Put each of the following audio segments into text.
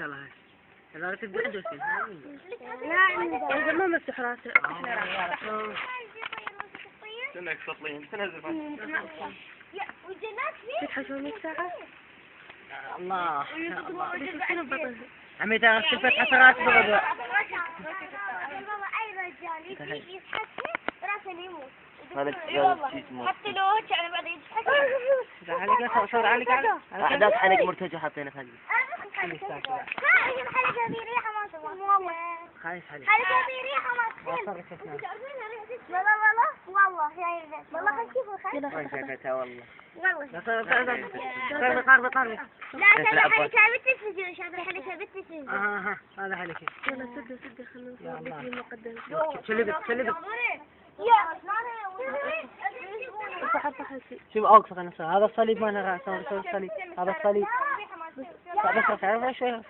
يلا هاي. يلا تبدأ دوسين. لا ما مسح راسه. سنك سطلين تنزل يا وجنات فيه تحشوني ساعة. الله. شنو بطل؟ عمي ترى السلفة حسرات بغض. والله اي رجال يسحب راسه يموت. هذا حتى لو هيك على بعد يضحك. عليك صور عليك على. أحداث حلق مرتجع حاطينه في هذه. هاي الحلقة ذي ريحة ما تخون والله. خايف عليك. الحلقة ذي ريحة ما تخون. والله يا والله خلينا نشوف ما شافتها والله. والله. قارب. لا هذا حلقة بالتسجيل هذا حلقة بالتسجيل. هذا عليك. يلا سد خلنا نصور لك المقدمة. شلبت. يا صح شوف أوقف خلنا نصور. هذا الصليب ما أنا سوي الصليب. هذا الصليب. بس عرف شوي.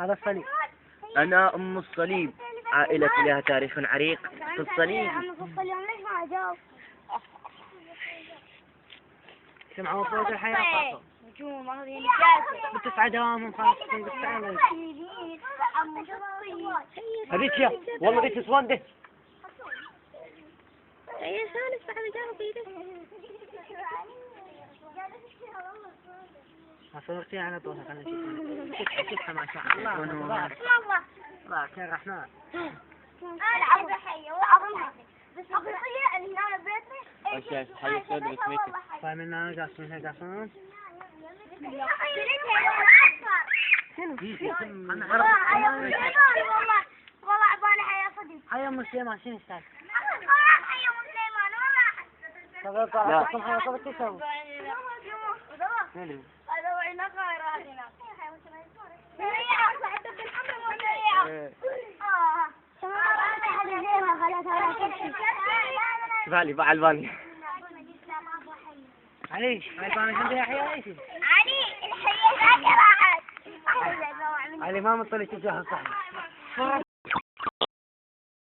هذا الصليب. أنا أم الصليب، عائلة لها تاريخ عريق في الصليب. اليوم ليش ما جاوب؟ سمعوا صوت الحياة. نجوم هذه الجازة. بتسعى دوامهم خالصين بالسعادة. هذيك يا والله ذيك سوانده. ايه سالف بعد جاوب بيده. صورتي على طول خلنا نشوف. شوفها ما شاء الله. والله. بارك يا رحمن. أنا عايزة حية وأظنها بس حقيقية اللي هنا بيتنا. أشياء حي سود بسميتي. فاهمين قاصون هيك قاصون. والله عبالي حياة صديق. هيا أم سليمان شنو استاذ؟ حياة مسلمان والله. طبعا حياة صبت تسوي. هذا وين غير هذينا. بالي بعلباني. علي عندي يا حياة ايش؟ علي الحياة ذاك راحت. علي ما مطلع تجاه الصحن.